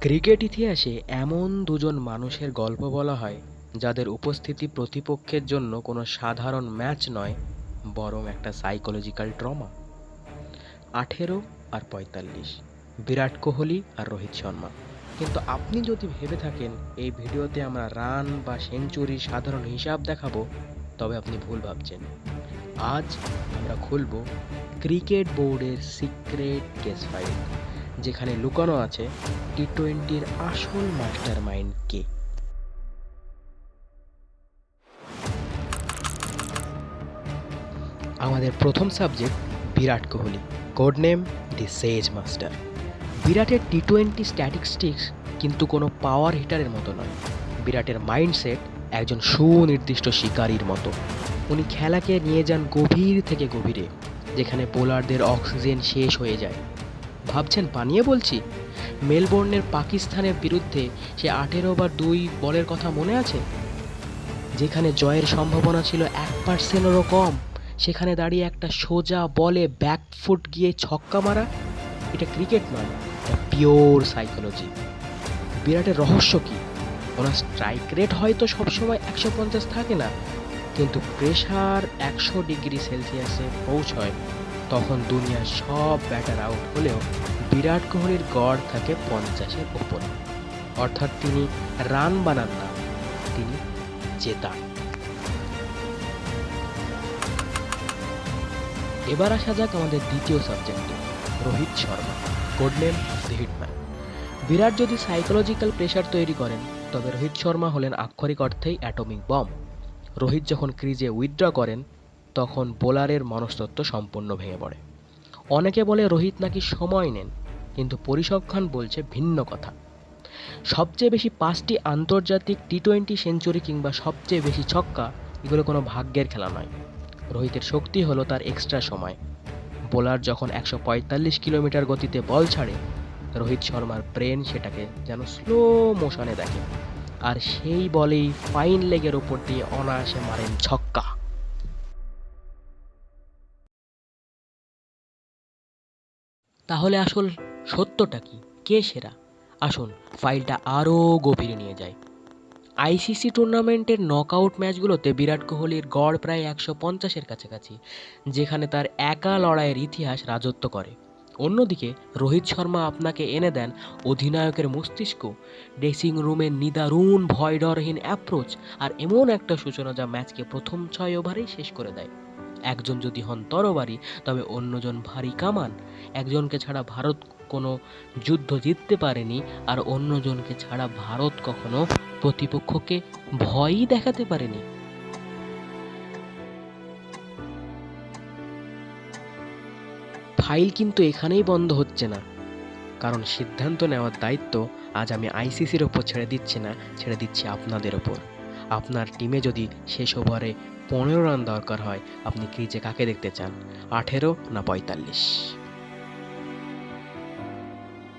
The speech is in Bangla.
ক্রিকেট ইতিহাসে এমন দুজন মানুষের গল্প বলা হয় যাদের উপস্থিতি প্রতিপক্ষের জন্য কোনো সাধারণ ম্যাচ নয়, বরং একটা সাইকোলজিক্যাল ট্রমা। ১৮ আর ৪৫, বিরাট কোহলি আর রোহিত শর্মা। কিন্তু আপনি যদি ভেবে থাকেন এই ভিডিওতে আমরা রান বা সেঞ্চুরির সাধারণ হিসাব দেখাবো, তবে আপনি ভুল ভাবছেন। আজ আমরা খুলব ক্রিকেট বোর্ডের সিক্রেট কেস ফাইল, যেখানে লুকানো আছে টি-টোয়েন্টির আসল মাস্টার মাইন্ড কে। আমাদের প্রথম subject Virat Kohli, code name দি সেজ মাস্টার। বিরাটের টি-টোয়েন্টি স্ট্যাটিস্টিক্স কিন্তু কোনো পাওয়ার হিটারের মতো নয়। বিরাটের মাইন্ডসেট একজন সুনির্দিষ্ট শিকারীর মতো। উনি খেলাকে নিয়ে যান গভীর থেকে গভীরে, যেখানে বোলারদের অক্সিজেন শেষ হয়ে যায়। ভাবছেন পানিয়ে বলছি? মেলবোর্নের পাকিস্তানের বিরুদ্ধে সে ১৮/২ বলের কথা মনে আছে? যেখানে জয়ের সম্ভাবনা ছিল 1%-এরও কম, সেখানে দাঁড়িয়ে একটা সোজা বলে ব্যাকফুট গিয়ে ছক্কা মারা। এটা ক্রিকেট নয়, এটা পিওর সাইকোলজি। বিরাটের রহস্য কি? ওনার স্ট্রাইক রেট হয়তো সবসময় ১৫০ থাকে না, কিন্তু প্রেশার ১০০°C পৌঁছয়, তখন দুনিয়ার সব ব্যাটার আউট হলেও বিরাট কোহলির গড় থাকে ৫০-এর ওপরে। অর্থাৎ তিনি রান বানান না, তিনি জেতান। এবার আসা যাক আমাদের দ্বিতীয় সাবজেক্টে, Rohit Sharma, code name the hitman. Virat যদি সাইকোলজিক্যাল প্রেশার তৈরি করেন, তবে রোহিত শর্মা হলেন আক্ষরিক অর্থেই অ্যাটমিক বম। রোহিত যখন ক্রিজে উইথড্র করেন, তখন বোলারের মনস্তত্ত্ব সম্পূর্ণ ভেঙে পড়ে। অনেকে বলে রোহিত নাকি সময় নেন, কিন্তু পরিসংখ্যান বলছে ভিন্ন কথা। সবচেয়ে বেশি ৫টি আন্তর্জাতিক টি-টোয়েন্টি সেঞ্চুরি কিংবা সবচেয়ে বেশি ছক্কা, এগুলো কোনো ভাগ্যের খেলা নয়। রোহিতের শক্তি হলো তার এক্সট্রা সময়। বোলার যখন ১৪৫ কিলোমিটার গতিতে বল ছাড়ে, রোহিত শর্মার ব্রেন সেটাকে যেন স্লো মোশনে দেখে, আর সেই বলেই ফাইন লেগের ওপর দিয়ে অনায়াসে মারেন ছক্কা। তাহলে আসল সত্যটা কি? কে সেরা? আসুন ফাইলটা আরও গভীরে নিয়ে যায়। আইসিসি টুর্নামেন্টের নকআউট ম্যাচগুলোতে বিরাট কোহলির গড় প্রায় ১৫০-এর কাছাকাছি, যেখানে তার একা লড়াইয়ের ইতিহাস রাজত্ব করে। অন্যদিকে রোহিত শর্মা আপনাকে এনে দেন অধিনায়কের মস্তিষ্ক, ড্রেসিং রুমের নিদারুণ ভয়ডরহীন অ্যাপ্রোচ, আর এমন একটা সূচনা যা ম্যাচকে প্রথম ৬ ওভারেই শেষ করে দেয়। একজন যদি হন তরবারি, তবে অন্যজন ভারী কামান। একজনকে ছাড়া ভারত কোনো যুদ্ধ জিততে পারেনি, আর অন্যজনকে ছাড়া ভারত কখনো প্রতিপক্ষকে ভয়ই দেখাতে পারেনি। ফাইল কিন্তু এখানেই বন্ধ হচ্ছে না, কারণ সিদ্ধান্ত নেওয়ার দায়িত্ব আজ আমি আইসিসির ওপর ছেড়ে দিচ্ছি না, ছেড়ে দিচ্ছি আপনাদের ওপর। আপনার টিমে যদি শেষ ওভারে ১৫ রান দরকার হয়, আপনি ক্রিজে কাকে দেখতে চান, ১৮ না ৪৫?